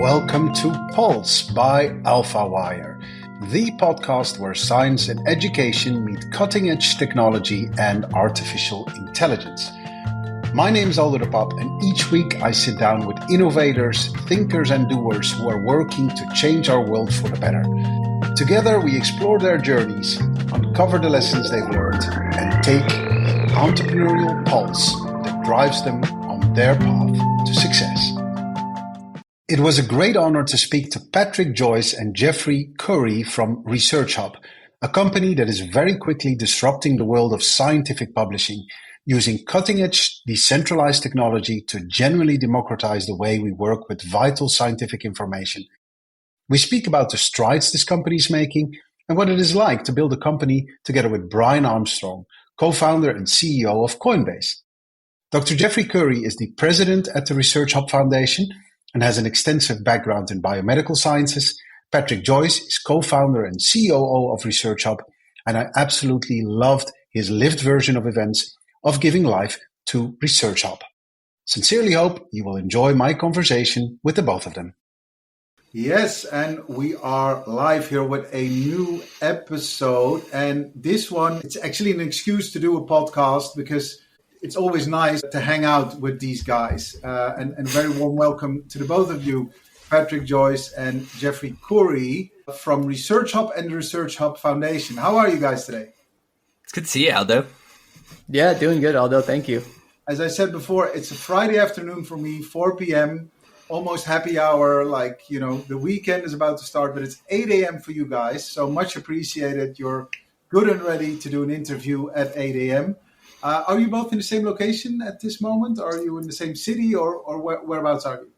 welcome to Pulse by AlphaWire, the podcast where science and education meet cutting-edge technology and artificial intelligence. My name is Aldo de Pape, and each week I sit down with innovators, thinkers and doers who are working to change our world for the better. Together we explore their journeys, uncover the lessons they've learned, and take the entrepreneurial pulse that drives them on their path to success. It was a great honor to speak to Patrick Joyce and Koury from ResearchHub, a company that is very quickly disrupting the world of scientific publishing, using cutting-edge decentralized technology to genuinely democratize the way we work with vital scientific information. We speak about the strides this company is making and what it is like to build a company together with Brian Armstrong, co-founder and CEO of Coinbase. Dr. Koury is the president at the ResearchHub Foundation and has an extensive background in biomedical sciences. Patrick Joyce is co-founder and COO of ResearchHub, and I absolutely loved his lived version of events of giving life to ResearchHub. Sincerely hope you will enjoy my conversation with the both of them. Yes, and we are live here with a new episode. And this one, it's actually an excuse to do a podcast because it's always nice to hang out with these guys. And very warm welcome to the both of you, Patrick Joyce and Koury from ResearchHub and the ResearchHub Foundation. How are you guys today? It's good to see you, Aldo. Yeah, doing good, Aldo. Thank you. As I said before, it's a Friday afternoon for me, 4 p.m., almost happy hour. The weekend is about to start, but it's 8 a.m. for you guys. So much appreciated. You're good and ready to do an interview at 8 a.m. Are you both in the same location at this moment? Are you in the same city or whereabouts are you?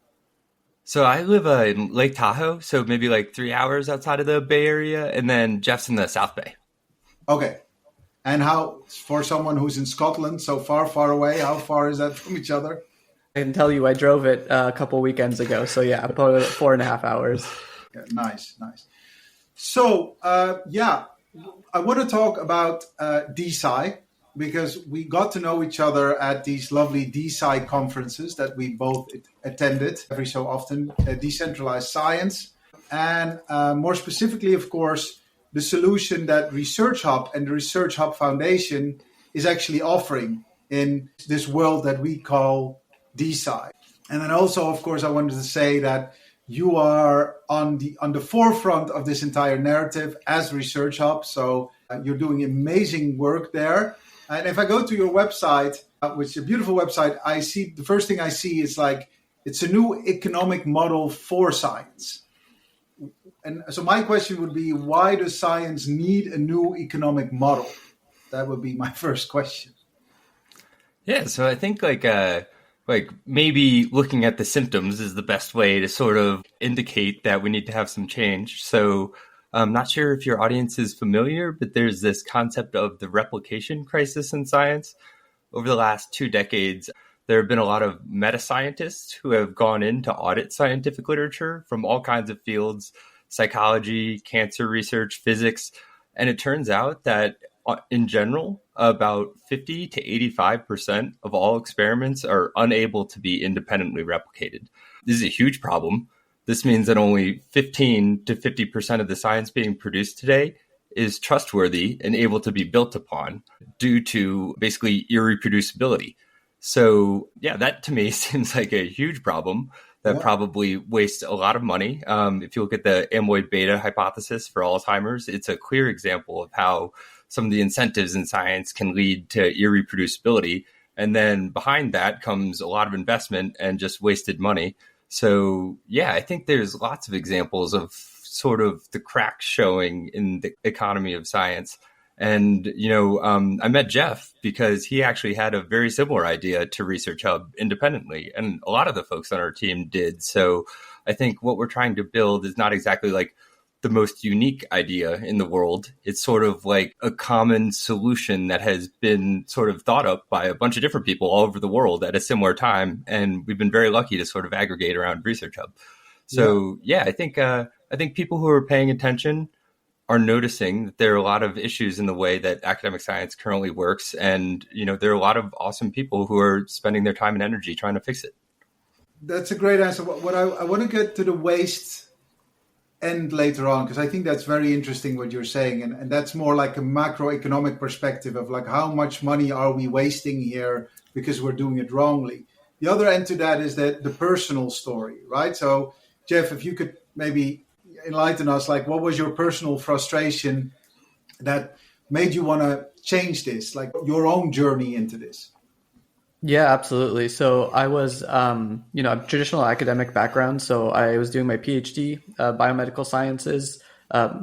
So I live in Lake Tahoe, so maybe like 3 hours outside of the Bay Area, and then Jeff's in the South Bay. Okay. And how, for someone who's in Scotland, so far away, how far is that from each other? I can tell you I drove it a couple weekends ago. So yeah, probably 4.5 hours. Yeah, nice. So, I want to talk about DeSci, because we got to know each other at these lovely DeSci conferences that we both attended every so often, Decentralized Science. And more specifically, of course, the solution that ResearchHub and the ResearchHub Foundation is actually offering in this world that we call DeSci. And then also, of course, I wanted to say that you are on the forefront of this entire narrative as ResearchHub. So you're doing amazing work there. And if I go to your website, which is a beautiful website, the first thing I see is it's a new economic model for science. And so my question would be, why does science need a new economic model? That would be my first question. Yeah, so I think maybe looking at the symptoms is the best way to sort of indicate that we need to have some change. So I'm not sure if your audience is familiar, but there's this concept of the replication crisis in science. Over the last 2 decades, there have been a lot of meta-scientists who have gone in to audit scientific literature from all kinds of fields, psychology, cancer research, physics. And it turns out that in general, about 50 to 85% of all experiments are unable to be independently replicated. This is a huge problem. This means that only 15 to 50% of the science being produced today is trustworthy and able to be built upon due to basically irreproducibility. So yeah, that to me seems like a huge problem that probably wastes a lot of money. If you look at the amyloid beta hypothesis for Alzheimer's, it's a clear example of how some of the incentives in science can lead to irreproducibility. And then behind that comes a lot of investment and just wasted money. So yeah, I think there's lots of examples of sort of the cracks showing in the economy of science. And, I met Jeff because he actually had a very similar idea to ResearchHub independently. And a lot of the folks on our team did. So I think what we're trying to build is not exactly like the most unique idea in the world. It's sort of like a common solution that has been sort of thought up by a bunch of different people all over the world at a similar time. And we've been very lucky to sort of aggregate around ResearchHub. So I think people who are paying attention are noticing that there are a lot of issues in the way that academic science currently works. And, there are a lot of awesome people who are spending their time and energy trying to fix it. That's a great answer. What I want to get to the waste end later on, because I think that's very interesting what you're saying. And that's more like a macroeconomic perspective of like how much money are we wasting here because we're doing it wrongly. The other end to that is that the personal story, right? So Jeff, if you could maybe enlighten us, like what was your personal frustration that made you want to change this, like your own journey into this? Yeah, absolutely. So I was, a traditional academic background. So I was doing my PhD, biomedical sciences,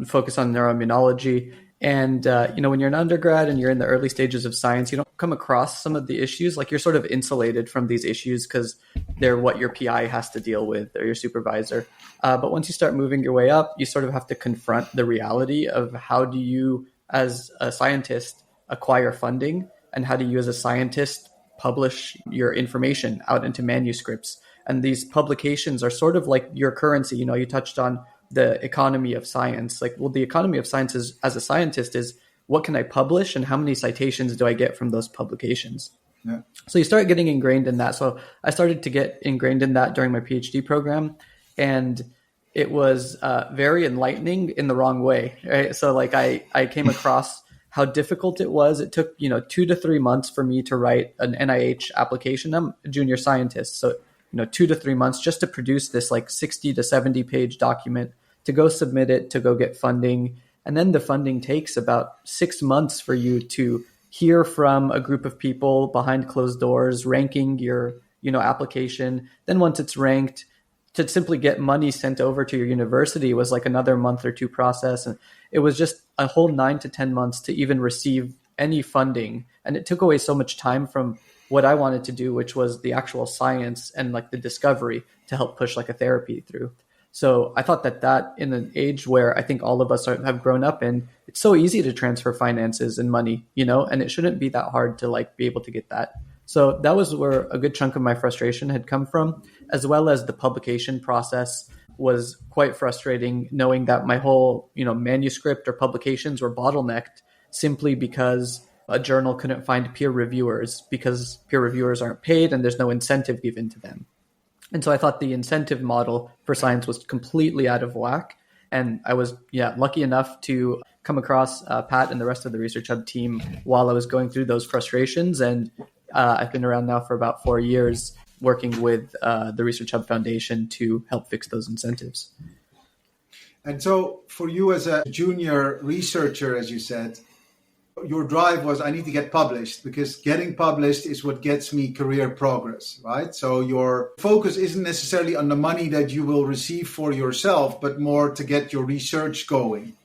focus on neuroimmunology. And, when you're an undergrad and you're in the early stages of science, you don't come across some of the issues. Like you're sort of insulated from these issues because they're what your PI has to deal with or your supervisor. But once you start moving your way up, you sort of have to confront the reality of how do you, as a scientist, acquire funding, and how do you, as a scientist, publish your information out into manuscripts. And these publications are sort of like your currency. You touched on the economy of science. Like, well, the economy of science is, as a scientist, is what can I publish and how many citations do I get from those publications? Yeah. So you start getting ingrained in that. So I started to get ingrained in that during my PhD program. And it was very enlightening in the wrong way, right? So like I came across how difficult it was. It took, 2 to 3 months for me to write an NIH application. I'm a junior scientist. So, 2 to 3 months just to produce this like 60 to 70 page document, to go submit it, to go get funding. And then the funding takes about 6 months for you to hear from a group of people behind closed doors, ranking your, application. Then once it's ranked, to simply get money sent over to your university was like another month or two process. And it was just a whole 9 to 10 months to even receive any funding. And it took away so much time from what I wanted to do, which was the actual science and like the discovery to help push like a therapy through. So I thought that in an age where I think all of us have grown up in, it's so easy to transfer finances and money, and it shouldn't be that hard to like be able to get that. So that was where a good chunk of my frustration had come from, as well as the publication process was quite frustrating, knowing that my whole, manuscript or publications were bottlenecked simply because a journal couldn't find peer reviewers, because peer reviewers aren't paid and there's no incentive given to them. And so I thought the incentive model for science was completely out of whack. And I was, lucky enough to come across Pat and the rest of the ResearchHub team while I was going through those frustrations. And I've been around now for about 4 years working with the ResearchHub Foundation to help fix those incentives. And so for you as a junior researcher, as you said, your drive was, I need to get published, because getting published is what gets me career progress, right? So your focus isn't necessarily on the money that you will receive for yourself, but more to get your research going,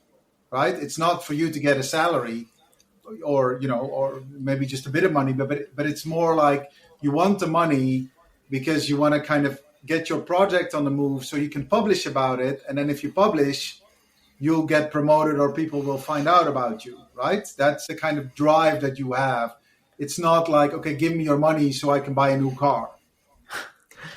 right? It's not for you to get a salary or maybe just a bit of money, but it's more like you want the money because you want to kind of get your project on the move so you can publish about it. And then if you publish, you'll get promoted or people will find out about you, right? That's the kind of drive that you have. It's not like, okay, give me your money so I can buy a new car.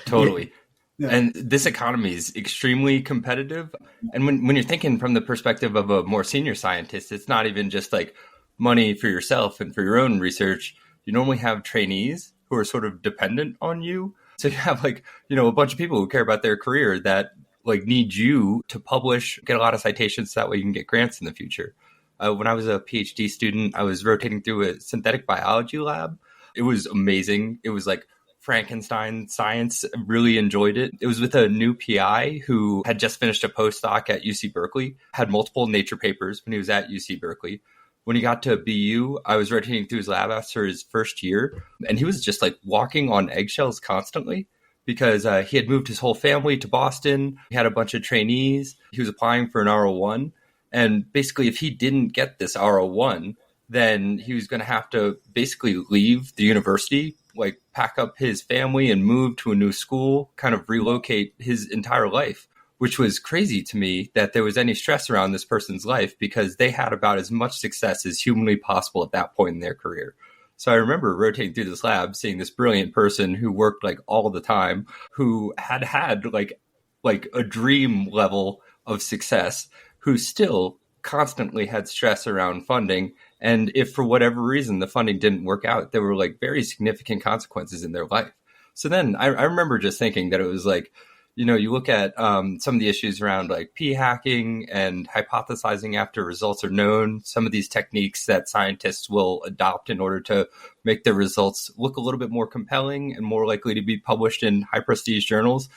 Totally. Yeah. And this economy is extremely competitive. And when you're thinking from the perspective of a more senior scientist, it's not even just like money for yourself and for your own research. You normally have trainees who are sort of dependent on you. So you have like, a bunch of people who care about their career that like need you to publish, get a lot of citations so that way you can get grants in the future. When I was a PhD student, I was rotating through a synthetic biology lab. It was amazing. It was like Frankenstein science. I really enjoyed it. It was with a new PI who had just finished a postdoc at UC Berkeley, had multiple Nature papers when he was at UC Berkeley. When he got to BU, I was rotating through his lab after his first year, and he was just like walking on eggshells constantly because he had moved his whole family to Boston. He had a bunch of trainees. He was applying for an R01. And basically, if he didn't get this R01, then he was going to have to basically leave the university, like pack up his family and move to a new school, kind of relocate his entire life, which was crazy to me that there was any stress around this person's life because they had about as much success as humanly possible at that point in their career. So I remember rotating through this lab, seeing this brilliant person who worked like all the time, who had like a dream level of success, who still constantly had stress around funding. And if for whatever reason the funding didn't work out, there were like very significant consequences in their life. So then I remember just thinking that it was like, you look at some of the issues around like p-hacking and hypothesizing after results are known, some of these techniques that scientists will adopt in order to make their results look a little bit more compelling and more likely to be published in high prestige journals.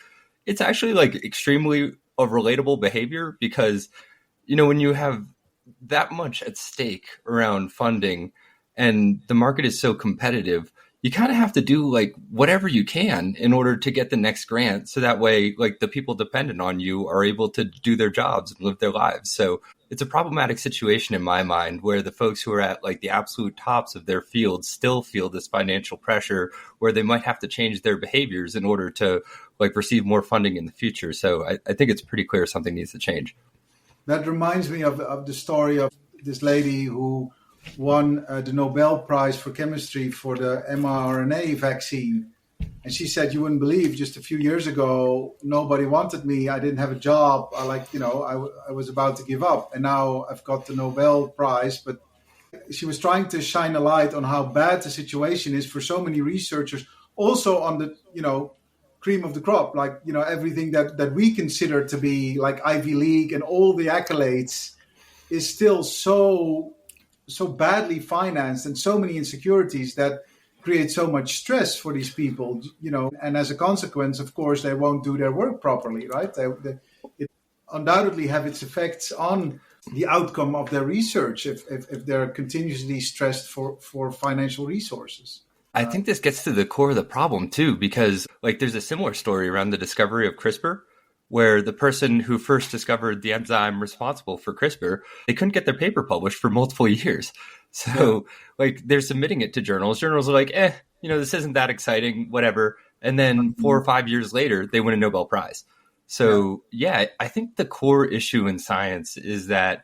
It's actually like extremely a relatable behavior because, when you have that much at stake around funding and the market is so competitive, you kind of have to do like whatever you can in order to get the next grant. So that way, like the people dependent on you are able to do their jobs and live their lives. So it's a problematic situation in my mind where the folks who are at like the absolute tops of their field still feel this financial pressure where they might have to change their behaviors in order to like receive more funding in the future. So I think it's pretty clear something needs to change. That reminds me of the story of this lady who won the Nobel Prize for Chemistry for the mRNA vaccine. And she said, you wouldn't believe, just a few years ago, nobody wanted me. I didn't have a job. I was about to give up. And now I've got the Nobel Prize. But she was trying to shine a light on how bad the situation is for so many researchers, also on the, cream of the crop, like, everything that we consider to be like Ivy League and all the accolades is still so badly financed and so many insecurities that create so much stress for these people, and as a consequence, of course, they won't do their work properly, right? It undoubtedly have its effects on the outcome of their research if they're continuously stressed for financial resources. I think this gets to the core of the problem too, because like there's a similar story around the discovery of CRISPR, where the person who first discovered the enzyme responsible for CRISPR, they couldn't get their paper published for multiple years. So like they're submitting it to journals. Journals are like, this isn't that exciting, whatever. And then 4 or 5 years later, they win a Nobel Prize. So yeah, I think the core issue in science is that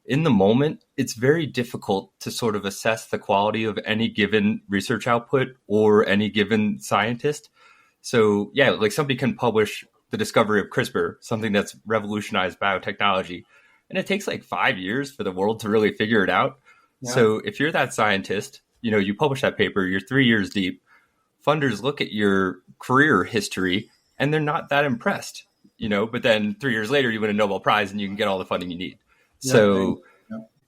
in the moment, it's very difficult to sort of assess the quality of any given research output or any given scientist. So yeah, like somebody can publish the discovery of CRISPR, something that's revolutionized biotechnology. And it takes like 5 years for the world to really figure it out. Yeah. So if you're that scientist, you publish that paper, you're 3 years deep, funders look at your career history and they're not that impressed, but then 3 years later, you win a Nobel Prize and you can get all the funding you need. Yeah, so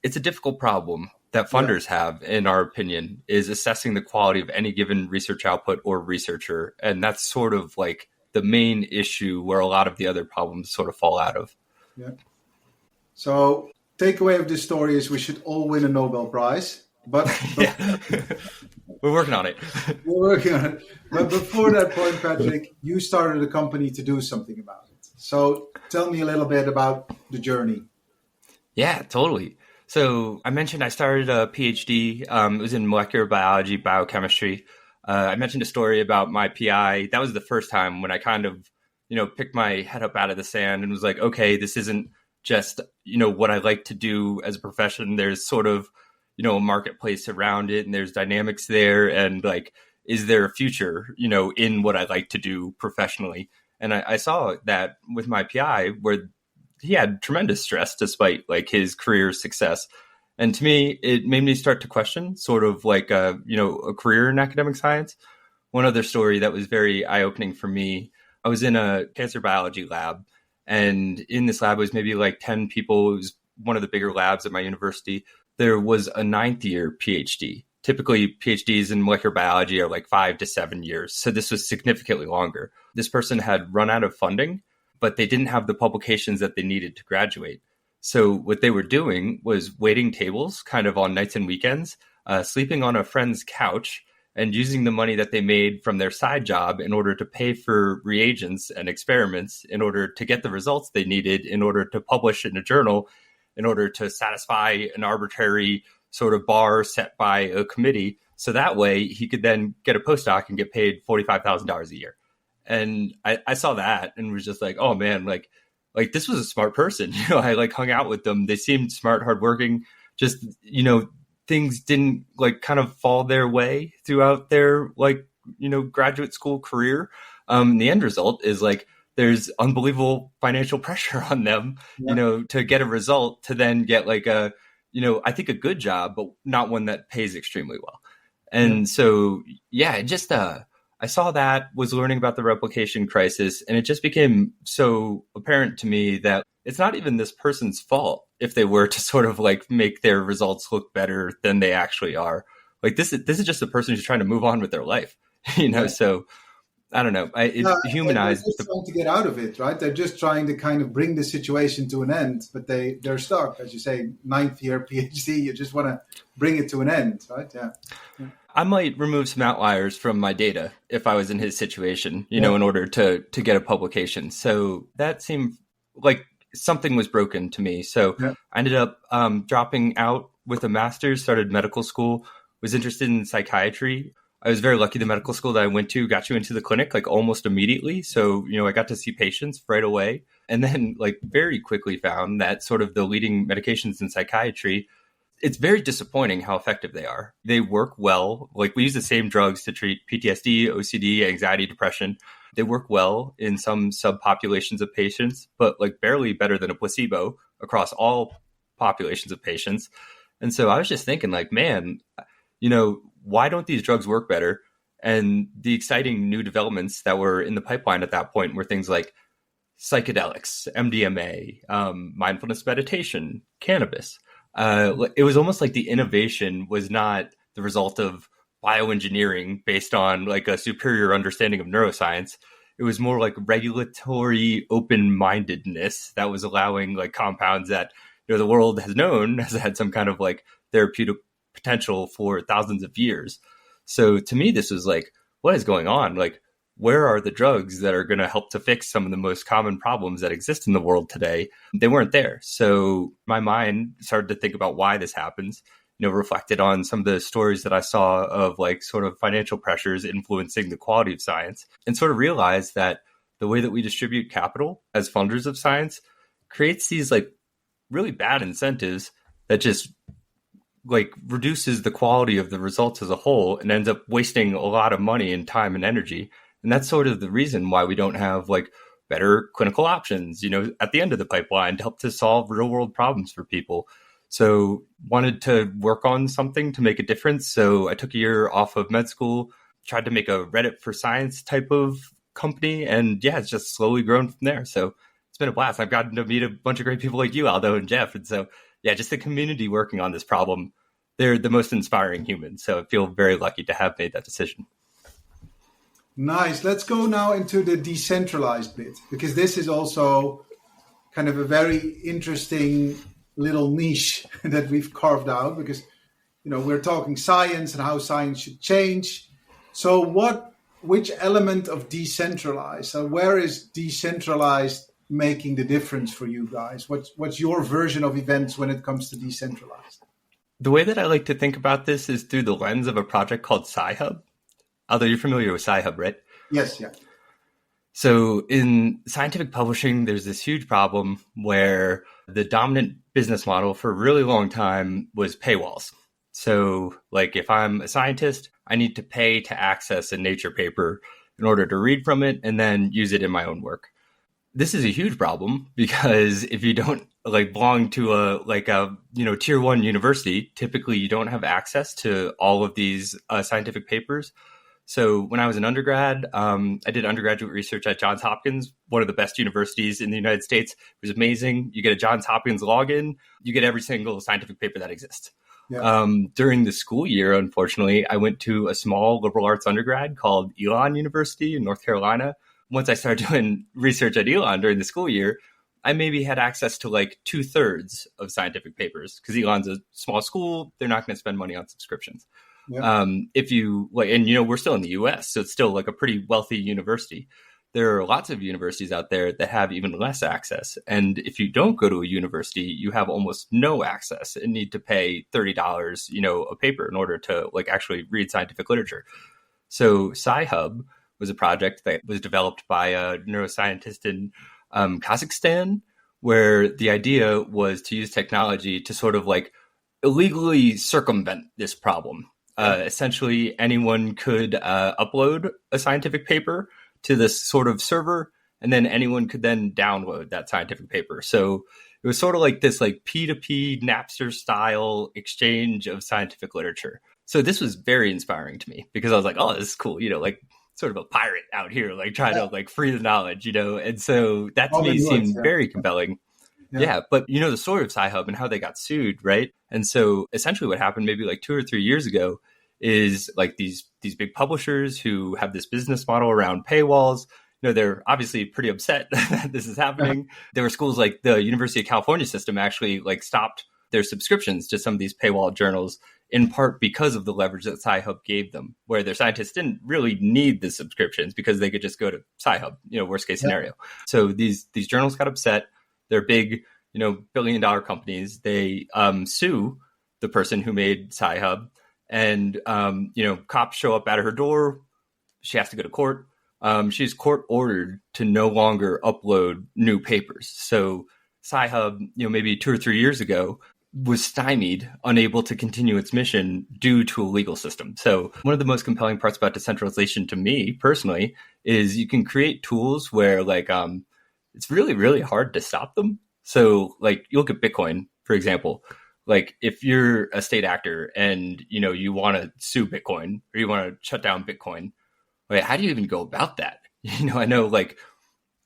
it's a difficult problem that funders have, in our opinion, is assessing the quality of any given research output or researcher. And that's sort of like the main issue where a lot of the other problems sort of fall out of. Yeah. So takeaway of this story is we should all win a Nobel Prize. But we're working on it. But before that point, Patrick, you started a company to do something about it. So tell me a little bit about the journey. Yeah, totally. So I mentioned I started a PhD. It was in molecular biology, biochemistry. I mentioned a story about my PI. That was the first time when I kind of, picked my head up out of the sand and was like, okay, this isn't just, what I like to do as a profession. There's sort of, a marketplace around it and there's dynamics there. And like, is there a future, in what I like to do professionally? And I saw that with my PI where he had tremendous stress despite like his career success. And to me, it made me start to question sort of like, a career in academic science. One other story that was very eye-opening for me, I was in a cancer biology lab, and in this lab was maybe like 10 people. It was one of the bigger labs at my university. There was a 9th year PhD. Typically, PhDs in molecular biology are like 5 to 7 years. So this was significantly longer. This person had run out of funding, but they didn't have the publications that they needed to graduate. So what they were doing was waiting tables kind of on nights and weekends, sleeping on a friend's couch, and using the money that they made from their side job in order to pay for reagents and experiments in order to get the results they needed in order to publish in a journal, in order to satisfy an arbitrary sort of bar set by a committee. So that way he could then get a postdoc and get paid $45,000 a year. And I saw that and was just like, oh man, like this was a smart person. I like hung out with them. They seemed smart, hardworking, just, things didn't like kind of fall their way throughout their like, graduate school career. The end result is like, there's unbelievable financial pressure on them, to get a result to then get like a, I think a good job, but not one that pays extremely well. And so, yeah, just, I saw that, was learning about the replication crisis, and it just became so apparent to me that it's not even this person's fault if they were to sort of like make their results look better than they actually are. Like this is just a person who's trying to move on with their life, Right. So I don't know. It They're humanized just trying to get out of it, right? They're just trying to kind of bring the situation to an end, but they're stuck. As you say, ninth year PhD, you just want to bring it to an end, right? Yeah. I might remove some outliers from my data if I was in his situation, in order to get a publication. So that seemed like something was broken to me. So I ended up dropping out with a master's, started medical school, was interested in psychiatry. I was very lucky the medical school that I went to got you into the clinic like almost immediately. So, I got to see patients right away. And then like very quickly found that sort of the leading medications in psychiatry, it's very disappointing how effective they are. They work well. Like we use the same drugs to treat PTSD, OCD, anxiety, depression. They work well in some subpopulations of patients, but like barely better than a placebo across all populations of patients. And so I was just thinking like, man, why don't these drugs work better? And the exciting new developments that were in the pipeline at that point were things like psychedelics, MDMA, mindfulness meditation, cannabis. It was almost like the innovation was not the result of bioengineering based on like a superior understanding of neuroscience. It was more like regulatory open-mindedness that was allowing like compounds that the world has known has had some kind of like therapeutic potential for thousands of years. So to me, this was like, what is going on? Like, where are the drugs that are going to help to fix some of the most common problems that exist in the world today? They weren't there. So my mind started to think about why this happens, reflected on some of the stories that I saw of like sort of financial pressures influencing the quality of science, and sort of realized that the way that we distribute capital as funders of science creates these like really bad incentives that just like reduces the quality of the results as a whole and ends up wasting a lot of money and time and energy. And that's sort of the reason why we don't have like better clinical options, at the end of the pipeline to help to solve real world problems for people. So wanted to work on something to make a difference. So I took a year off of med school, tried to make a Reddit for science type of company. And yeah, it's just slowly grown from there. So it's been a blast. I've gotten to meet a bunch of great people like you, Aldo and Jeff. And so, yeah, just the community working on this problem, they're the most inspiring humans. So I feel very lucky to have made that decision. Nice. Let's go now into the decentralized bit, because this is also kind of a very interesting little niche that we've carved out, because, we're talking science and how science should change. So which element of decentralized, so where is decentralized making the difference for you guys? What's your version of events when it comes to decentralized? The way that I like to think about this is through the lens of a project called Sci-Hub. Although you're familiar with Sci-Hub, right? Yes, yeah. So in scientific publishing, there's this huge problem where the dominant business model for a really long time was paywalls. So like if I'm a scientist, I need to pay to access a Nature paper in order to read from it and then use it in my own work. This is a huge problem because if you don't like belong to a tier 1 university, typically you don't have access to all of these scientific papers. So when I was an undergrad, I did undergraduate research at Johns Hopkins, one of the best universities in the United States. It was amazing. You get a Johns Hopkins login, you get every single scientific paper that exists. Yeah. During the school year, unfortunately, I went to a small liberal arts undergrad called Elon University in North Carolina. Once I started doing research at Elon during the school year, I maybe had access to like 2/3 of scientific papers because Elon's a small school. They're not going to spend money on subscriptions. Yeah. If you like, and we're still in the US, so it's still like a pretty wealthy university. There are lots of universities out there that have even less access. And if you don't go to a university, you have almost no access and need to pay $30, a paper in order to like actually read scientific literature. So Sci-Hub was a project that was developed by a neuroscientist in Kazakhstan, where the idea was to use technology to sort of like illegally circumvent this problem. Essentially, anyone could upload a scientific paper to this sort of server, and then anyone could then download that scientific paper. So it was sort of like this like P2P Napster style exchange of scientific literature. So this was very inspiring to me because I was like, oh, this is cool. Like sort of a pirate out here, like trying to like free the knowledge, and so that to me Robin Hood, seemed very compelling. Yeah, but the story of Sci-Hub and how they got sued, right? And so essentially what happened maybe like 2 or 3 years ago is like these big publishers who have this business model around paywalls. They're obviously pretty upset that this is happening. There were schools like the University of California system actually like stopped their subscriptions to some of these paywall journals in part because of the leverage that Sci-Hub gave them, where their scientists didn't really need the subscriptions because they could just go to Sci-Hub, worst case scenario. So these journals got upset. They're big, billion-dollar companies. They sue the person who made Sci-Hub, and cops show up at her door. She has to go to court. She's court ordered to no longer upload new papers. So Sci-Hub, maybe 2 or 3 years ago, was stymied, unable to continue its mission due to a legal system. So one of the most compelling parts about decentralization to me personally is you can create tools where it's really, really hard to stop them. So like you look at Bitcoin, for example, like if you're a state actor and, you want to sue Bitcoin or you want to shut down Bitcoin, like, how do you even go about that? I know like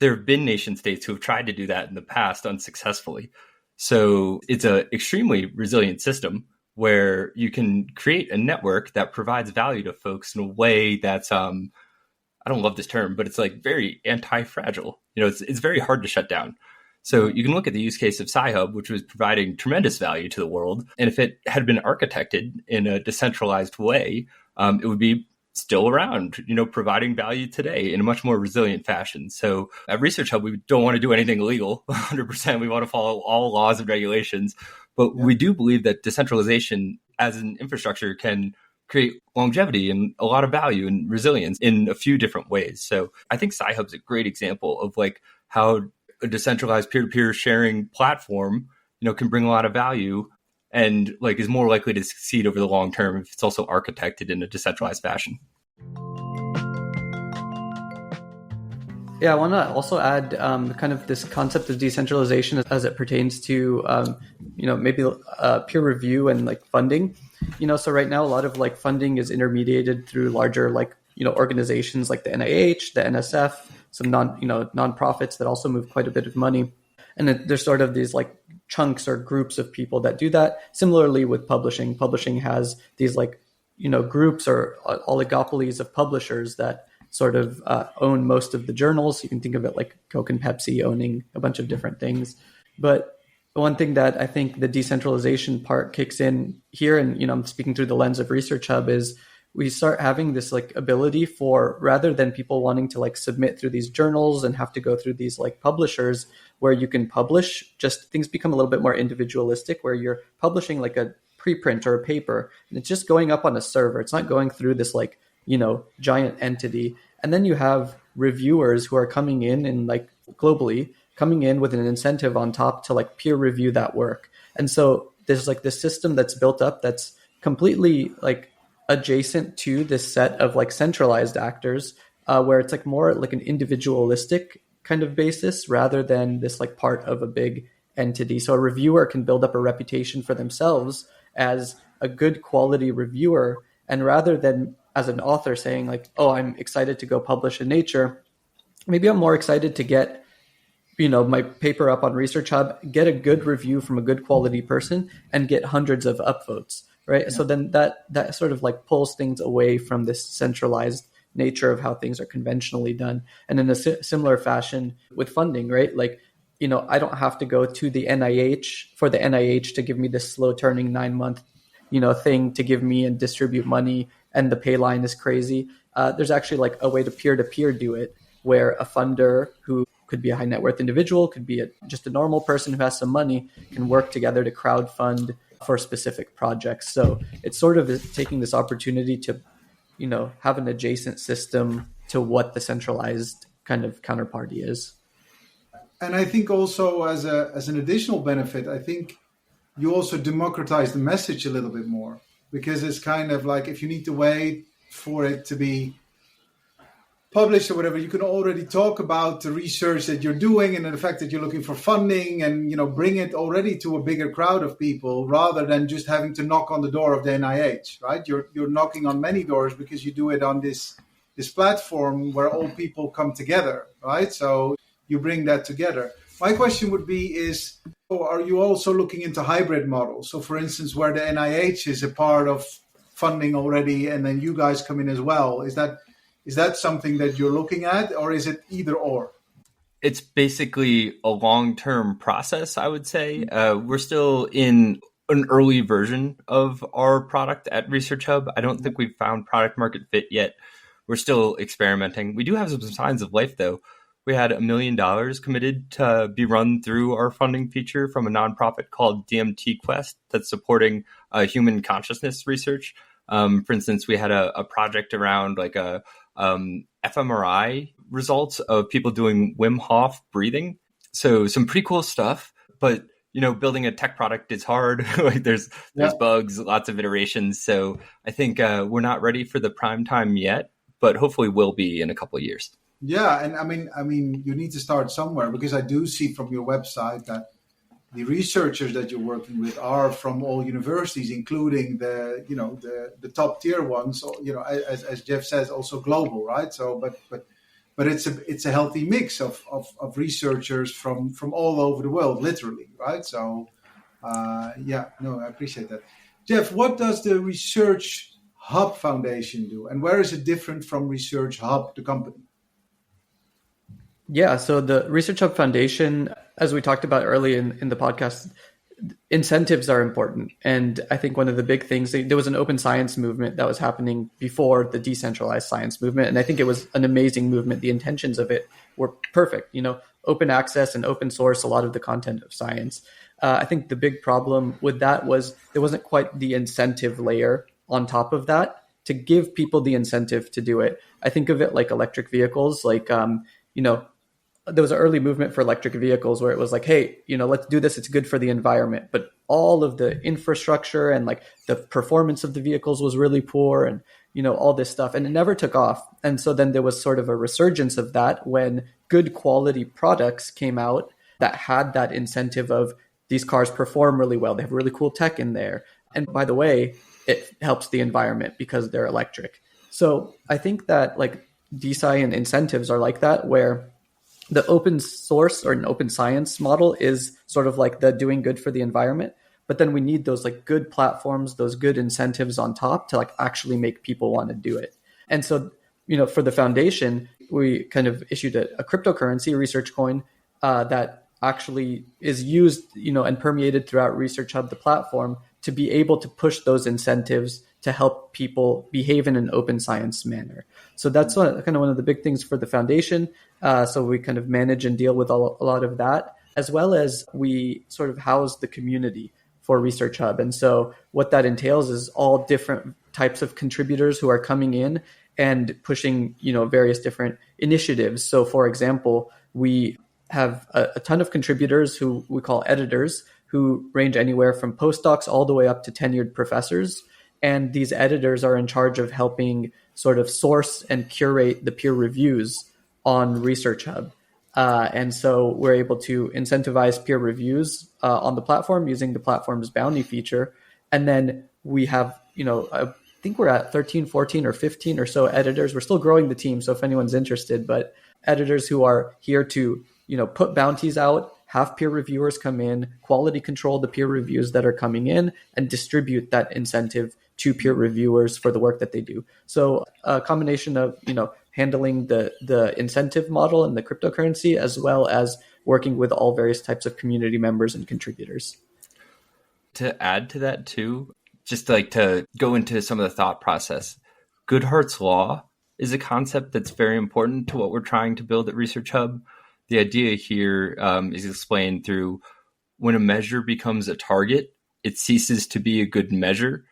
there have been nation states who have tried to do that in the past unsuccessfully. So it's an extremely resilient system where you can create a network that provides value to folks in a way that's, I don't love this term, but it's like very anti-fragile. It's very hard to shut down. So you can look at the use case of Sci-Hub, which was providing tremendous value to the world. And if it had been architected in a decentralized way, it would be still around, providing value today in a much more resilient fashion. So at ResearchHub, we don't want to do anything illegal, 100%. We want to follow all laws and regulations. But we do believe that decentralization as an infrastructure can create longevity and a lot of value and resilience in a few different ways. So I think Sci-Hub is a great example of like how a decentralized peer-to-peer sharing platform, can bring a lot of value and like is more likely to succeed over the long term if it's also architected in a decentralized fashion. Yeah, I want to also add kind of this concept of decentralization as it pertains to, maybe peer review and like funding. So right now a lot of like funding is intermediated through larger like, organizations like the NIH, the NSF, some nonprofits that also move quite a bit of money. And there's sort of these like chunks or groups of people that do that. Similarly with publishing. Publishing has these like, groups or oligopolies of publishers that sort of own most of the journals. You can think of it like Coke and Pepsi owning a bunch of different things. But one thing that I think the decentralization part kicks in here, and I'm speaking through the lens of ResearchHub, is we start having this like ability for, rather than people wanting to like submit through these journals and have to go through these like publishers where you can publish, just things become a little bit more individualistic where you're publishing like a preprint or a paper and it's just going up on a server. It's not going through this like, giant entity. And then you have reviewers who are coming in and like globally coming in with an incentive on top to like peer review that work. And so there's like this system that's built up that's completely like adjacent to this set of like centralized actors, where it's like more like an individualistic kind of basis rather than this like part of a big entity. So a reviewer can build up a reputation for themselves as a good quality reviewer. And rather than as an author saying like, oh, I'm excited to go publish in Nature, maybe I'm more excited to get, my paper up on ResearchHub, get a good review from a good quality person and get hundreds of upvotes. Right. Yeah. So then that sort of like pulls things away from this centralized nature of how things are conventionally done. And in a similar fashion with funding, right? Like, I don't have to go to the NIH for the NIH to give me this slow turning 9-month, thing to give me and distribute money. And the pay line is crazy. There's actually like a way to peer do it where a funder who could be a high net worth individual, could be just a normal person who has some money, can work together to crowdfund for specific projects. So it's sort of taking this opportunity to, have an adjacent system to what the centralized kind of counterparty is. And I think also as an additional benefit, I think you also democratize the message a little bit more, because it's kind of like if you need to wait for it to be published or whatever, you can already talk about the research that you're doing and the fact that you're looking for funding and, bring it already to a bigger crowd of people rather than just having to knock on the door of the NIH, right? You're knocking on many doors because you do it on this this platform where all people come together, right? So you bring that together. My question would be are you also looking into hybrid models? So for instance, where the NIH is a part of funding already and then you guys come in as well, is that something that you're looking at, or is it either or? It's basically a long-term process, I would say. We're still in an early version of our product at ResearchHub. I don't think we've found product market fit yet. We're still experimenting. We do have some signs of life, though. We had $1 million committed to be run through our funding feature from a nonprofit called DMT Quest that's supporting human consciousness research. For instance, we had a project around like a fMRI results of people doing Wim Hof breathing. So some pretty cool stuff, but building a tech product is hard. Like there's bugs, lots of iterations. So I think we're not ready for the prime time yet, but hopefully will be in a couple of years. Yeah, and I mean, you need to start somewhere, because I do see from your website that the researchers that you're working with are from all universities, including the top tier ones. As Jeff says, also global, right? So, but it's a healthy mix of researchers from all over the world, literally, right? So, I appreciate that. Jeff, what does the ResearchHub Foundation do, and where is it different from ResearchHub, the company? Yeah, so the ResearchHub Foundation, as we talked about early in the podcast, incentives are important. And I think one of the big things, there was an open science movement that was happening before the decentralized science movement. And I think it was an amazing movement. The intentions of it were perfect, open access and open source, a lot of the content of science. I think the big problem with that was there wasn't quite the incentive layer on top of that to give people the incentive to do it. I think of it like electric vehicles, like, there was an early movement for electric vehicles where it was like, hey, let's do this. It's good for the environment. But all of the infrastructure and like the performance of the vehicles was really poor, and, all this stuff. And it never took off. And so then there was sort of a resurgence of that when good quality products came out that had that incentive of these cars perform really well. They have really cool tech in there. And by the way, it helps the environment because they're electric. So I think that like DeSci and incentives are like that, where the open source or an open science model is sort of like the doing good for the environment. But then we need those like good platforms, those good incentives on top to like actually make people want to do it. And so, for the foundation, we kind of issued a cryptocurrency, a research coin, that actually is used, and permeated throughout ResearchHub, the platform, to be able to push those incentives to help people behave in an open science manner. So that's one of the big things for the foundation. So we kind of manage and deal with a lot of that, as well as we sort of house the community for ResearchHub. And so what that entails is all different types of contributors who are coming in and pushing, various different initiatives. So for example, we have a ton of contributors who we call editors, who range anywhere from postdocs all the way up to tenured professors. And these editors are in charge of helping sort of source and curate the peer reviews on ResearchHub. And so we're able to incentivize peer reviews on the platform using the platform's bounty feature. And then we have, I think we're at 13, 14, or 15 or so editors. We're still growing the team, so if anyone's interested, but editors who are here to, put bounties out, have peer reviewers come in, quality control the peer reviews that are coming in, and distribute that incentive to peer reviewers for the work that they do. So a combination of, handling the incentive model and the cryptocurrency, as well as working with all various types of community members and contributors. To add to that too, just like to go into some of the thought process, Goodhart's law is a concept that's very important to what we're trying to build at ResearchHub. The idea here is explained through when a measure becomes a target, it ceases to be a good measure.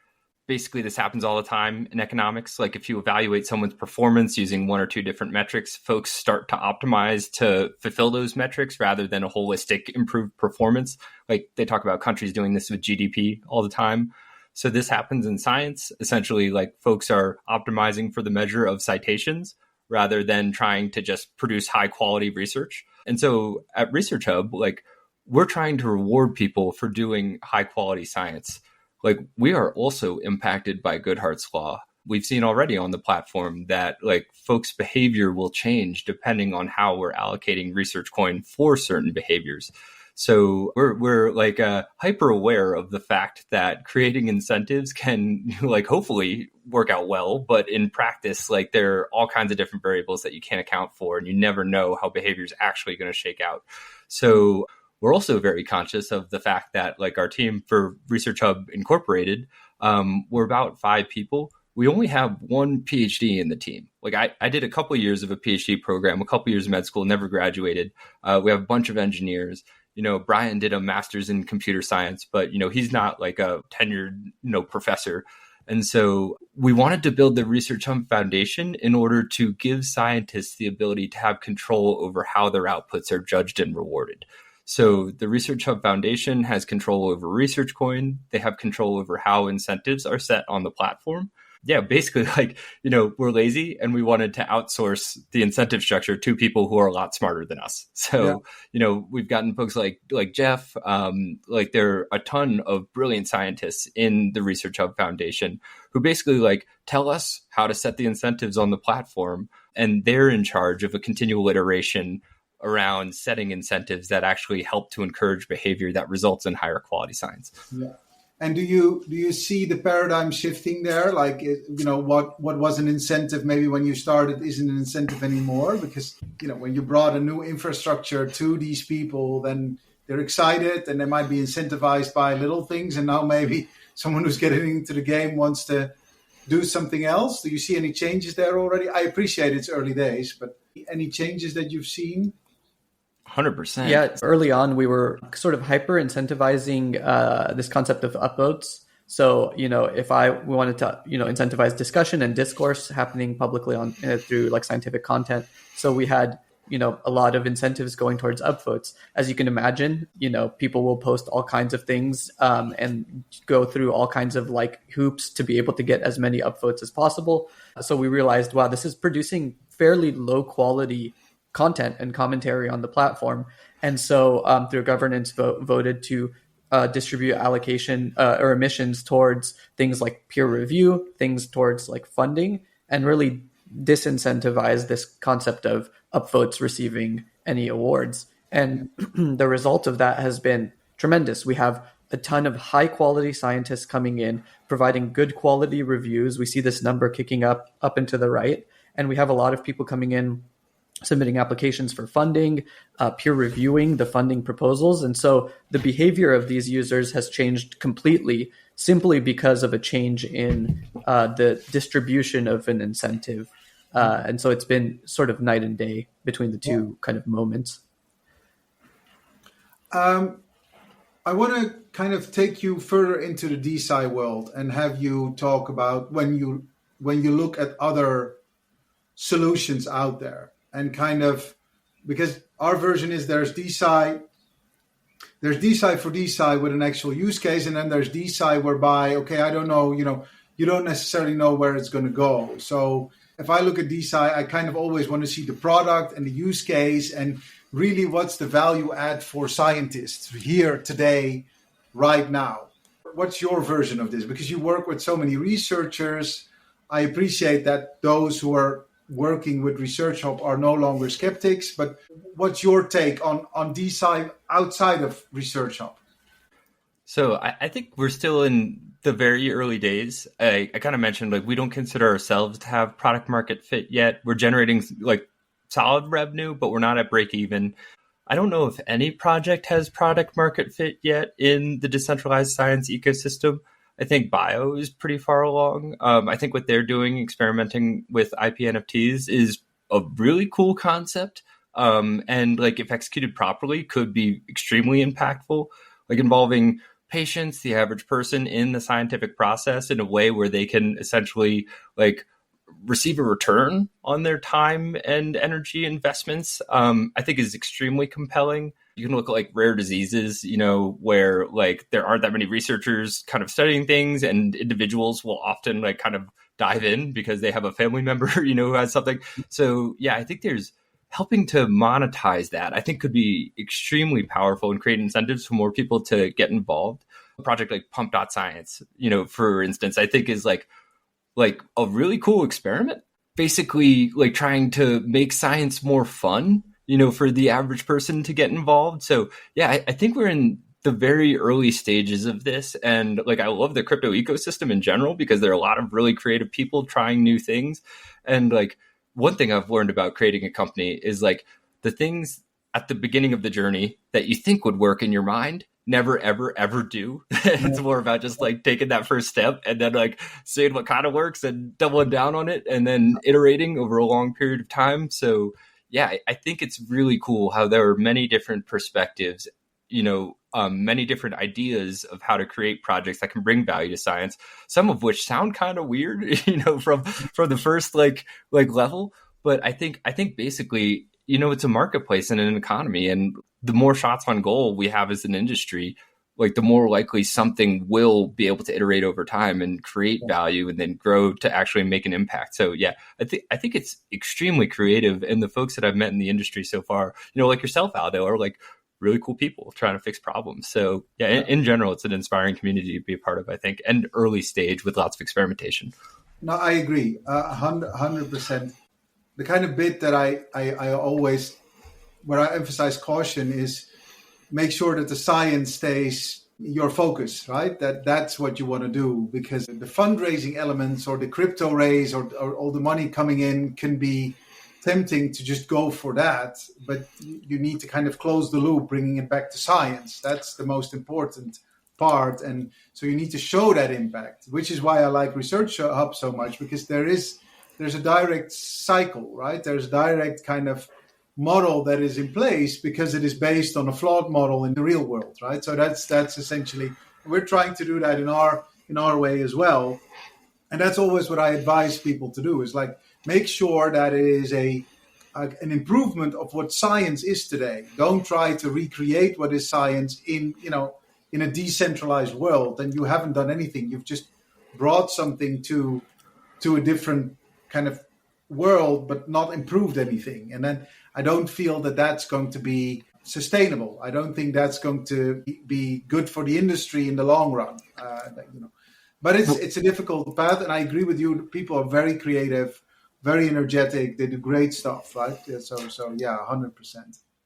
Basically, this happens all the time in economics. Like if you evaluate someone's performance using one or two different metrics, folks start to optimize to fulfill those metrics rather than a holistic improved performance. Like they talk about countries doing this with GDP all the time. So this happens in science. Essentially, like folks are optimizing for the measure of citations rather than trying to just produce high quality research. And so at ResearchHub, like we're trying to reward people for doing high quality science. Like we are also impacted by Goodhart's law. we've seen already on the platform that like folks' behavior will change depending on how we're allocating research coin for certain behaviors. So we're like hyper aware of the fact that creating incentives can like hopefully work out well, but in practice, like there are all kinds of different variables that you can't account for, and you never know how behavior is actually going to shake out. So we're also very conscious of the fact that like our team for ResearchHub Incorporated, we're about 5 people. We only have one PhD in the team. Like I did a couple of years of a PhD program, a couple of years of med school, never graduated. We have a bunch of engineers. You know, Brian did a master's in computer science, but, you know, he's not like a tenured, professor. And so we wanted to build the ResearchHub Foundation in order to give scientists the ability to have control over how their outputs are judged and rewarded. So the ResearchHub Foundation has control over research coin. They have control over how incentives are set on the platform. Yeah, basically, like, we're lazy and we wanted to outsource the incentive structure to people who are a lot smarter than us. So, we've gotten folks like Jeff, like there are a ton of brilliant scientists in the ResearchHub Foundation who basically like tell us how to set the incentives on the platform. And they're in charge of a continual iteration around setting incentives that actually help to encourage behavior that results in higher quality science. Yeah. And do you see the paradigm shifting there? Like, what was an incentive maybe when you started isn't an incentive anymore? Because, when you brought a new infrastructure to these people, then they're excited and they might be incentivized by little things. And now maybe someone who's getting into the game wants to do something else. Do you see any changes there already? I appreciate it's early days, but any changes that you've seen? 100%. Yeah, early on, we were sort of hyper incentivizing this concept of upvotes. So, if we wanted to, incentivize discussion and discourse happening publicly on through like scientific content. So we had, a lot of incentives going towards upvotes. As you can imagine, people will post all kinds of things and go through all kinds of like hoops to be able to get as many upvotes as possible. So we realized, wow, this is producing fairly low quality content and commentary on the platform. And so through governance voted to distribute allocation or emissions towards things like peer review, things towards like funding, and really disincentivize this concept of upvotes receiving any awards. And the result of that has been tremendous. We have a ton of high quality scientists coming in, providing good quality reviews. We see this number kicking up and to the right. And we have a lot of people coming in submitting applications for funding, peer reviewing the funding proposals. And so the behavior of these users has changed completely simply because of a change in the distribution of an incentive. And so it's been sort of night and day between the two kind of moments. I want to kind of take you further into the DeSci world and have you talk about when you look at other solutions out there. And kind of, because our version is there's DeSci for DeSci with an actual use case, and then there's DeSci whereby, okay, I don't know, you don't necessarily know where it's going to go. So if I look at DeSci, I kind of always want to see the product and the use case and really what's the value add for scientists here today, right now. What's your version of this? Because you work with so many researchers, I appreciate that those who are working with ResearchHub are no longer skeptics, but what's your take on DeSci outside of ResearchHub? So I think we're still in the very early days. I kind of mentioned, like, we don't consider ourselves to have product market fit yet. We're generating like solid revenue, but we're not at break even. I don't know if any project has product market fit yet in the decentralized science ecosystem. I think bio is pretty far along. I think what they're doing, experimenting with IP NFTs, is a really cool concept. And like, if executed properly, could be extremely impactful, like involving patients, the average person, in the scientific process in a way where they can essentially like receive a return on their time and energy investments. I think is extremely compelling. You can look at like rare diseases, where like there aren't that many researchers kind of studying things, and individuals will often like kind of dive in because they have a family member, who has something. So yeah, I think there's helping to monetize that, I think, could be extremely powerful and create incentives for more people to get involved. A project like Pump.Science, for instance, I think is like like a really cool experiment, basically like trying to make science more fun, for the average person to get involved. So yeah, I think we're in the very early stages of this. And like, I love the crypto ecosystem in general because there are a lot of really creative people trying new things. And like, one thing I've learned about creating a company is like the things at the beginning of the journey that you think would work in your mind never, ever, ever do. It's more about just like taking that first step and then like seeing what kind of works and doubling down on it and then iterating over a long period of time. So yeah, I think it's really cool how there are many different perspectives, many different ideas of how to create projects that can bring value to science, some of which sound kind of weird, from the first like level. But I think basically, it's a marketplace and an economy, and the more shots on goal we have as an industry, like the more likely something will be able to iterate over time and create value and then grow to actually make an impact. So yeah, I think it's extremely creative. And the folks that I've met in the industry so far, like yourself, Aldo, are like really cool people trying to fix problems. So yeah, in general, it's an inspiring community to be a part of, I think, and early stage with lots of experimentation. No, I agree, 100%. The kind of bit that I always, where I emphasize caution is make sure that the science stays your focus, right? That's what you want to do, because the fundraising elements or the crypto raise or all the money coming in can be tempting to just go for that. But you need to kind of close the loop, bringing it back to science. That's the most important part. And so you need to show that impact, which is why I like ResearchHub so much, because there's a direct cycle, right? There's a direct kind of model that is in place because it is based on a flawed model in the real world, right? So that's essentially, we're trying to do that in our way as well. And that's always what I advise people to do, is like make sure that it is an improvement of what science is today. Don't try to recreate what is science in a decentralized world, and you haven't done anything. You've just brought something to a different kind of world, but not improved anything. And then I don't feel that that's going to be sustainable. I don't think that's going to be good for the industry in the long run. But it's a difficult path, and I agree with you. People are very creative, very energetic. They do great stuff, right? So yeah, 100%.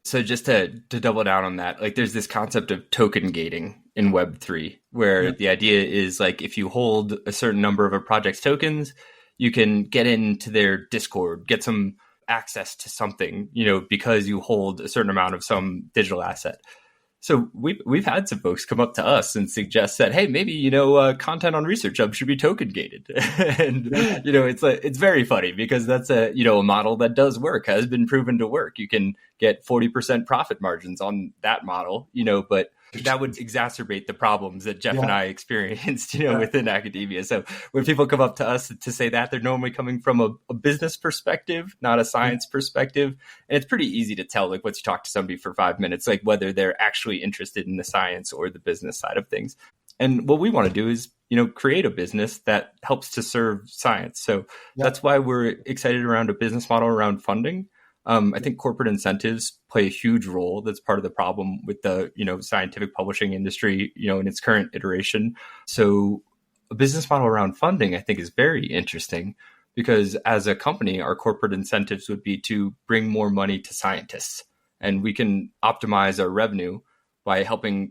So just to double down on that, like there's this concept of token gating in Web3, where the idea is like if you hold a certain number of a project's tokens, you can get into their Discord, get some access to something, because you hold a certain amount of some digital asset. So we've had some folks come up to us and suggest that, hey, maybe, content on ResearchHub should be token gated. And, it's very funny because that's a model that does work, has been proven to work. You can get 40% profit margins on that model, but that would exacerbate the problems that Jeff and I experienced, within academia. So when people come up to us to say that, they're normally coming from a business perspective, not a science perspective. And it's pretty easy to tell, like, once you talk to somebody for 5 minutes, like whether they're actually interested in the science or the business side of things. And what we want to do is, create a business that helps to serve science. So that's why we're excited around a business model around funding. I think corporate incentives play a huge role. That's part of the problem with the, scientific publishing industry, in its current iteration. So a business model around funding, I think, is very interesting because as a company, our corporate incentives would be to bring more money to scientists, and we can optimize our revenue by helping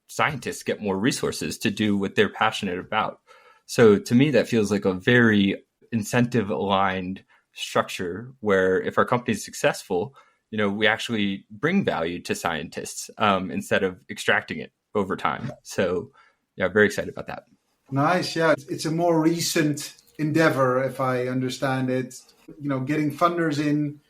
scientists get more resources to do what they're passionate about. So to me, that feels like a very incentive aligned structure where if our company is successful, we actually bring value to scientists instead of extracting it over time. So yeah, very excited about that. Nice. Yeah. It's a more recent endeavor, if I understand it, getting funders in,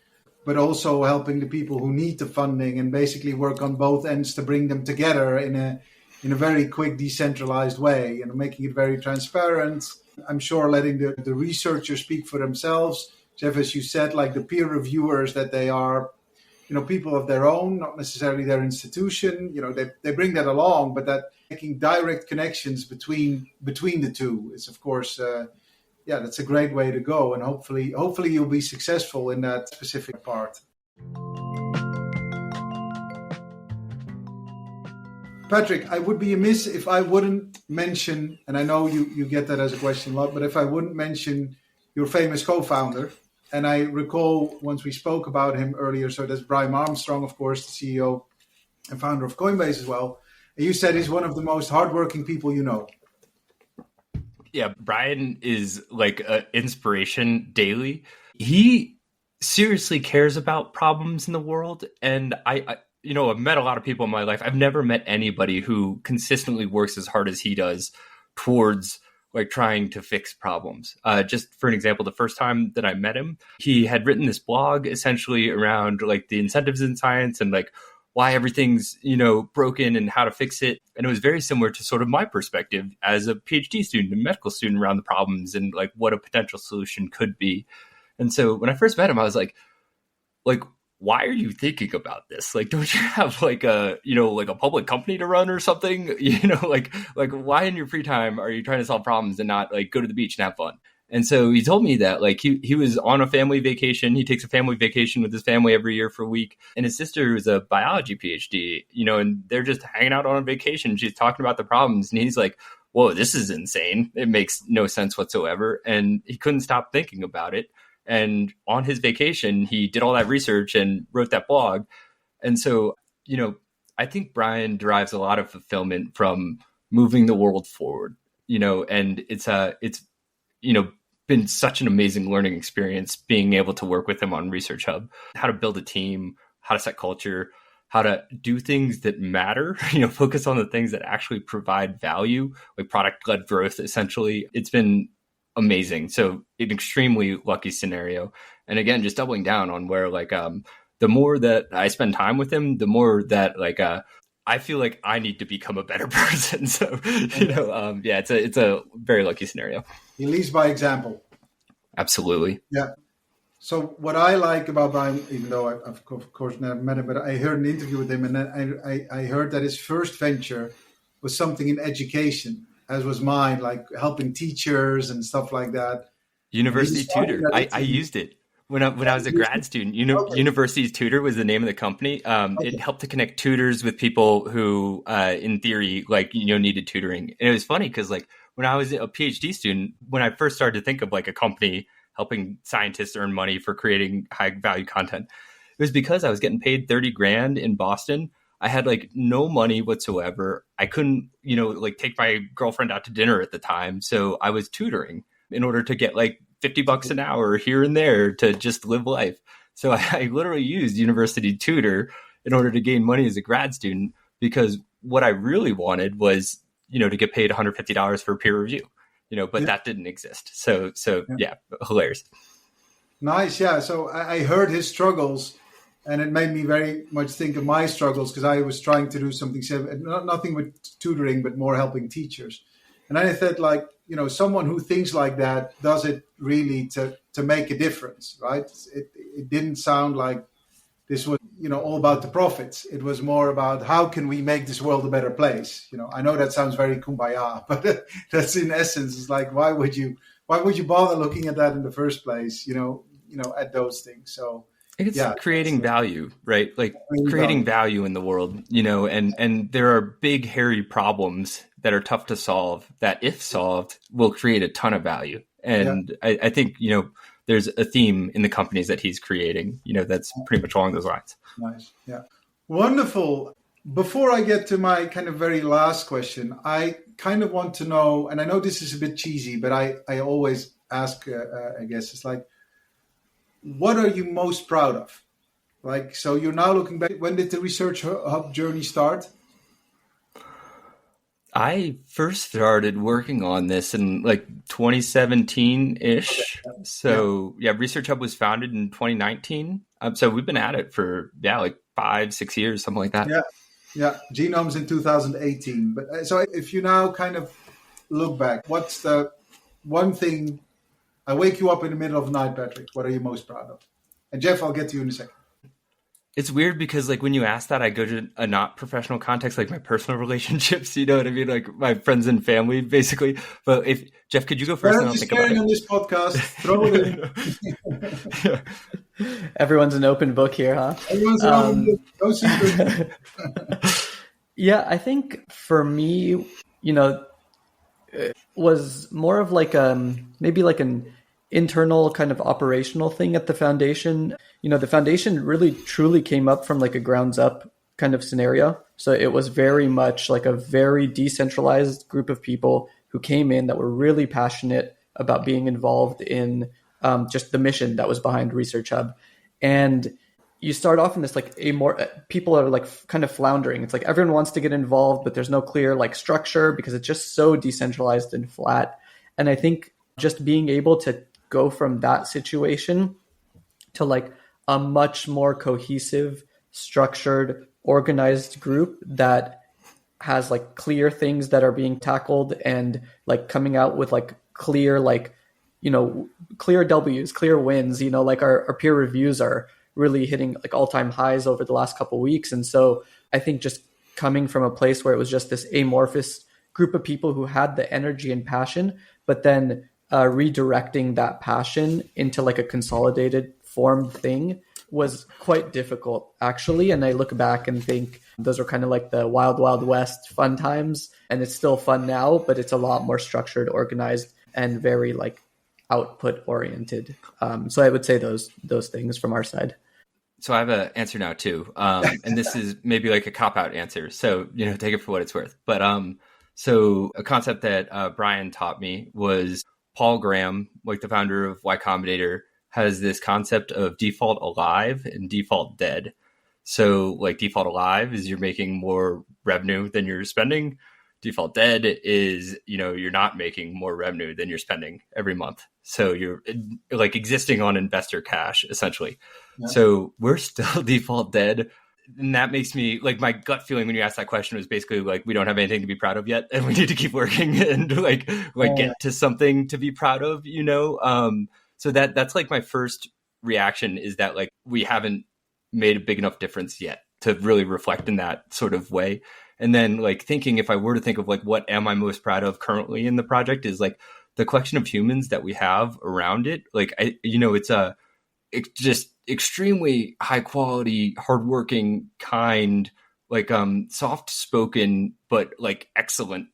but also helping the people who need the funding and basically work on both ends to bring them together in a very quick, decentralized way, making it very transparent. I'm sure letting the researchers speak for themselves. Jeff, as you said, like the peer reviewers, that they are, people of their own, not necessarily their institution. They bring that along, but that making direct connections between the two is, of course, that's a great way to go. And hopefully you'll be successful in that specific part. Patrick, I would be amiss if I wouldn't mention, and I know you get that as a question a lot, but if I wouldn't mention your famous co-founder. And I recall once we spoke about him earlier, so that's Brian Armstrong, of course, the CEO and founder of Coinbase as well. And you said he's one of the most hardworking people you know. Yeah, Brian is like an inspiration daily. He seriously cares about problems in the world. And I've met a lot of people in my life. I've never met anybody who consistently works as hard as he does towards like trying to fix problems. Just for an example, the first time that I met him, he had written this blog essentially around like the incentives in science and like why everything's, broken and how to fix it. And it was very similar to sort of my perspective as a PhD student, a medical student around the problems and like what a potential solution could be. And so when I first met him, I was like, why are you thinking about this? Like, don't you have like a public company to run or something? Like why in your free time are you trying to solve problems and not like go to the beach and have fun? And so he told me that like he was on a family vacation. He takes a family vacation with his family every year for a week. And his sister is a biology PhD, and they're just hanging out on a vacation. She's talking about the problems. And he's like, whoa, this is insane. It makes no sense whatsoever. And he couldn't stop thinking about it. And on his vacation, he did all that research and wrote that blog. And so, I think Brian derives a lot of fulfillment from moving the world forward, and it's been such an amazing learning experience being able to work with him on ResearchHub, how to build a team, how to set culture, how to do things that matter, focus on the things that actually provide value, like product-led growth, essentially. It's been amazing. So an extremely lucky scenario. And again, just doubling down on where like the more that I spend time with him, the more that like I feel like I need to become a better person. So it's a very lucky scenario. He leads by example. Absolutely. Yeah. So what I like about Brian, even though I've of course never met him, but I heard an interview with him, and then I heard that his first venture was something in education, as was mine, like helping teachers and stuff like that. University Tutor. I used it when I was a grad student. University's Tutor was the name of the company. It helped to connect tutors with people who, in theory, needed tutoring. And it was funny because when I was a PhD student, when I first started to think of like a company helping scientists earn money for creating high value content, it was because I was getting paid $30,000 in Boston. I had no money whatsoever. I couldn't, take my girlfriend out to dinner at the time. So I was tutoring in order to get $50 an hour here and there to just live life. So I literally used University Tutor in order to gain money as a grad student, because what I really wanted was, to get paid $150 for peer review, but that didn't exist. So hilarious. Nice. Yeah. So I heard his struggles, and it made me very much think of my struggles, because I was trying to do something similar, nothing with tutoring, but more helping teachers. And I thought, someone who thinks like that does it really to make a difference, right? It didn't sound like this was, all about the profits. It was more about how can we make this world a better place? I know that sounds very kumbaya, but that's in essence, it's like, why would you bother looking at that in the first place? At those things. So. It's creating value, right? Creating value in the world, and there are big, hairy problems that are tough to solve that, if solved, will create a ton of value. And I think, there's a theme in the companies that he's creating, that's pretty much along those lines. Nice. Yeah. Wonderful. Before I get to my kind of very last question, I kind of want to know, and I know this is a bit cheesy, but I always ask, I guess, it's like, what are you most proud of? So you're now looking back. When did the ResearchHub journey start? I first started working on this in 2017-ish. Okay. So ResearchHub was founded in 2019. So we've been at it for 5-6 years, something like that. Yeah. Genomes in 2018. But so if you now kind of look back, what's the one thing? I wake you up in the middle of the night, Patrick. What are you most proud of? And Jeff, I'll get to you in a second. It's weird because when you ask that, I go to a not professional context, like my personal relationships, you know what I mean? Like my friends and family, basically. But if Jeff, could you go first? And I'll think about it. On this podcast, throw it in. Everyone's an open book here, huh? Everyone's an open book. No secret. Yeah, I think for me, it was more of like maybe like an internal kind of operational thing at the foundation. The foundation really truly came up from like a grounds up kind of scenario. So it was very much like a very decentralized group of people who came in that were really passionate about being involved in just the mission that was behind ResearchHub. And you start off in this like people are like kind of floundering. It's like everyone wants to get involved, but there's no clear like structure because it's just so decentralized and flat. And I think just being able to go from that situation to like a much more cohesive, structured, organized group that has like clear things that are being tackled and like coming out with like clear clear W's, clear wins. Like our peer reviews are really hitting like all-time highs over the last couple of weeks. And so I think just coming from a place where it was just this amorphous group of people who had the energy and passion, but then redirecting that passion into like a consolidated formed thing was quite difficult actually. And I look back and think those are kind of like the wild, wild west fun times. And it's still fun now, but it's a lot more structured, organized, and very like output oriented. So I would say those things from our side. So I have an answer now too. And this is maybe like a cop-out answer. So, take it for what it's worth. But so a concept that Brian taught me was Paul Graham, like the founder of Y Combinator, has this concept of default alive and default dead. So like default alive is you're making more revenue than you're spending. Default dead is, you're not making more revenue than you're spending every month. So you're like existing on investor cash, essentially. Yeah. So we're still default dead. And that makes me like my gut feeling when you asked that question was basically like, we don't have anything to be proud of yet. And we need to keep working and get to something to be proud of, So that's like my first reaction is that like we haven't made a big enough difference yet to really reflect in that sort of way. And then like thinking if I were to think of like what am I most proud of currently in the project is like the collection of humans that we have around it. Like it's just extremely high quality, hardworking, kind, like soft spoken, but like excellent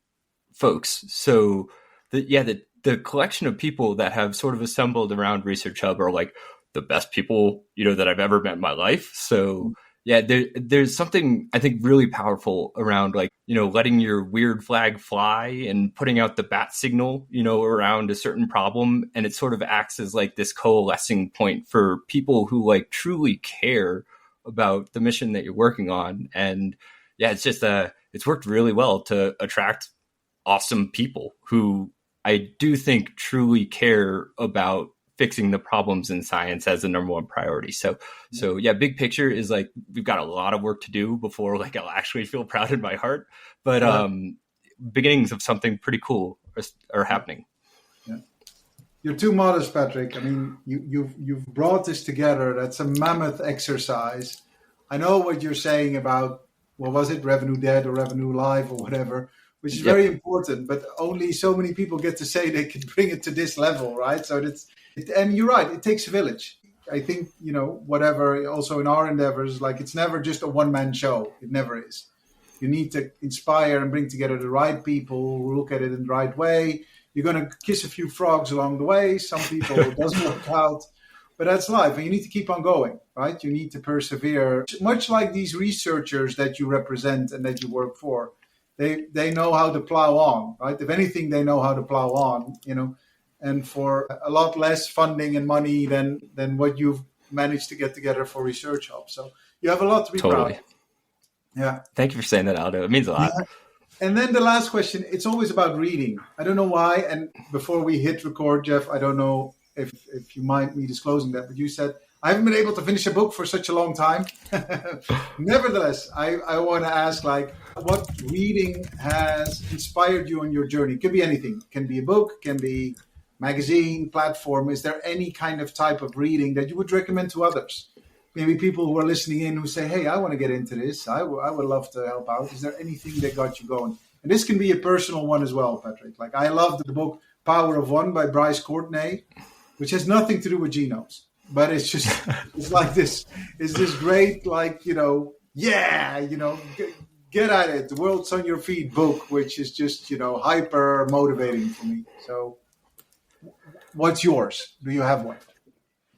folks. So the collection of people that have sort of assembled around ResearchHub are like the best people, that I've ever met in my life. So yeah, there's something I think really powerful around like, letting your weird flag fly and putting out the bat signal, around a certain problem. And it sort of acts as like this coalescing point for people who like truly care about the mission that you're working on. And yeah, it's just it's worked really well to attract awesome people who I do think truly care about fixing the problems in science as the number one priority. So yeah, big picture is like, we've got a lot of work to do before like I'll actually feel proud in my heart, but beginnings of something pretty cool are happening. Yeah. You're too modest, Patrick. I mean, you've brought this together. That's a mammoth exercise. I know what you're saying about, what was it, revenue dead or revenue live or whatever, which is very important, but only so many people get to say they can bring it to this level, right? So and you're right, it takes a village. I think, whatever, also in our endeavors, like it's never just a one-man show. It never is. You need to inspire and bring together the right people who look at it in the right way. You're going to kiss a few frogs along the way. Some people it doesn't work out, but that's life. And you need to keep on going, right? You need to persevere. Much like these researchers that you represent and that you work for, they know how to plow on, right? If anything, they know how to plow on, and for a lot less funding and money than what you've managed to get together for ResearchHub. So you have a lot to be proud of. Yeah. Thank you for saying that, Aldo. It means a lot. Yeah. And then the last question, it's always about reading. I don't know why. And before we hit record, Jeff, I don't know if you mind me disclosing that, but you said, I haven't been able to finish a book for such a long time. Nevertheless, I want to ask, like, what reading has inspired you on your journey? It could be anything. It can be a book, can be magazine, platform. Is there any kind of type of reading that you would recommend to others? Maybe people who are listening in who say, hey, I want to get into this. I would love to help out. Is there anything that got you going? And this can be a personal one as well, Patrick. Like, I love the book Power of One by Bryce Courtenay, which has nothing to do with genomes. But it's just, it's like this. It's this great, like, get get at it. The World's on Your Feet book, which is just, hyper motivating for me. So what's yours? Do you have one?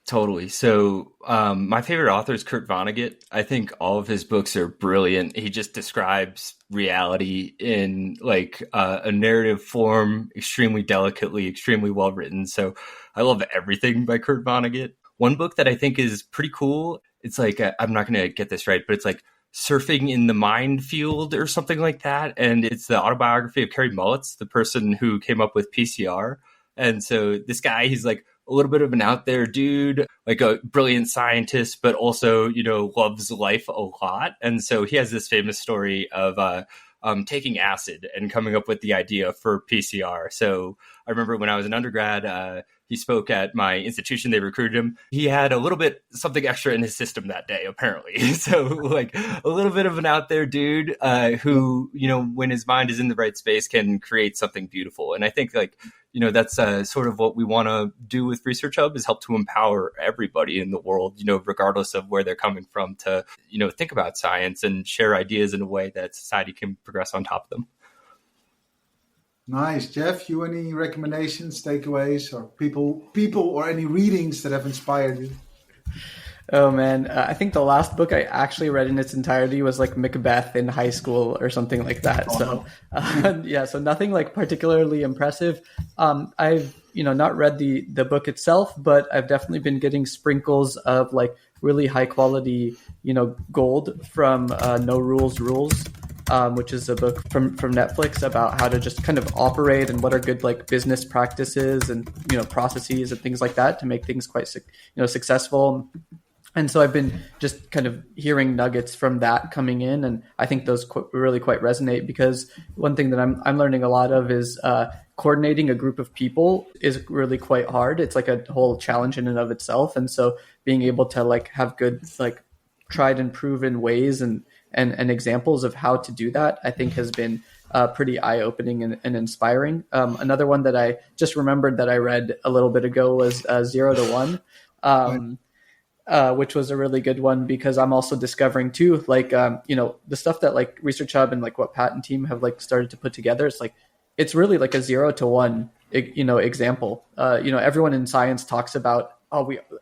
Totally. So my favorite author is Kurt Vonnegut. I think all of his books are brilliant. He just describes reality in like a narrative form, extremely delicately, extremely well written. So I love everything by Kurt Vonnegut. One book that I think is pretty cool, it's like, I'm not going to get this right, but it's like Surfing in the Minefield or something like that. And it's the autobiography of Kerry Mullet's, the person who came up with PCR. And so this guy, he's like a little bit of an out there dude, like a brilliant scientist, but also, loves life a lot. And so he has this famous story of taking acid and coming up with the idea for PCR. So I remember when I was an undergrad, he spoke at my institution. They recruited him. He had a little bit something extra in his system that day, apparently. So like a little bit of an out there dude who, when his mind is in the right space, can create something beautiful. And I think that's sort of what we want to do with ResearchHub, is help to empower everybody in the world, regardless of where they're coming from, to, think about science and share ideas in a way that society can progress on top of them. Nice. Jeff, you any recommendations, takeaways, or people or any readings that have inspired you? Oh man, I think the last book I actually read in its entirety was like Macbeth in high school or something like that. So so nothing like particularly impressive. I've not read the book itself, but I've definitely been getting sprinkles of like really high quality gold from No Rules, which is a book from Netflix about how to just kind of operate and what are good like business practices and processes and things like that to make things quite successful. And so I've been just kind of hearing nuggets from that coming in, and I think those really quite resonate, because one thing that I'm learning a lot of is coordinating a group of people is really quite hard. It's like a whole challenge in and of itself, and so being able to like have good like tried and proven ways and examples of how to do that, I think has been pretty eye-opening and inspiring. Another one that I just remembered that I read a little bit ago was 0 to 1. Which was a really good one, because I'm also discovering too, like, the stuff that like ResearchHub and like what Pat and team have like started to put together. It's like, it's really like a 0 to 1, example. Everyone in science talks about,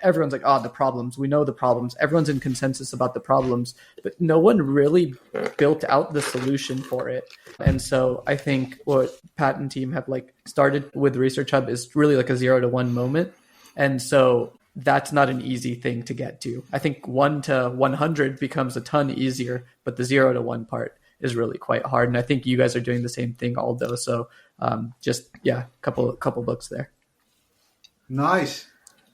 everyone's like, the problems, we know the problems. Everyone's in consensus about the problems, but no one really built out the solution for it. And so I think what Pat and team have like started with ResearchHub is really like a 0 to 1 moment. And so that's not an easy thing to get to. I think 1 to 100 becomes a ton easier, but the 0 to 1 part is really quite hard. And I think you guys are doing the same thing, Aldo. So couple books there. Nice.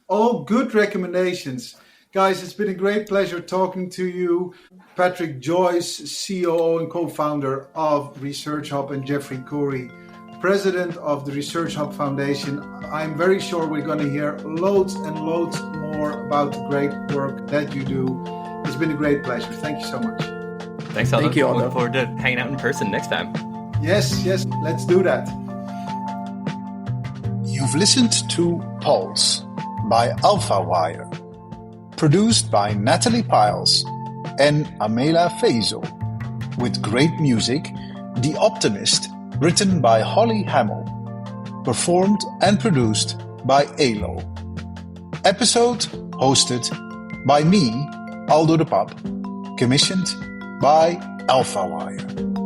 All good recommendations. Guys, it's been a great pleasure talking to you. Patrick Joyce, COO and co-founder of ResearchHub, and Jeffrey Koury, president of the ResearchHub Foundation. I'm very sure we're going to hear loads and loads more about the great work that you do. It's been a great pleasure. Thank you so much. Thanks, Aldo. Thank you, Aldo. Look forward to hanging out in person next time. Yes, let's do that. You've listened to Pulse by AlphaWire, produced by Natalie Piles and Amela Faisal, with great music, The Optimist, written by Holly Hamill, performed and produced by ALO. Episode hosted by me, Aldo de Pape, commissioned by AlphaWire.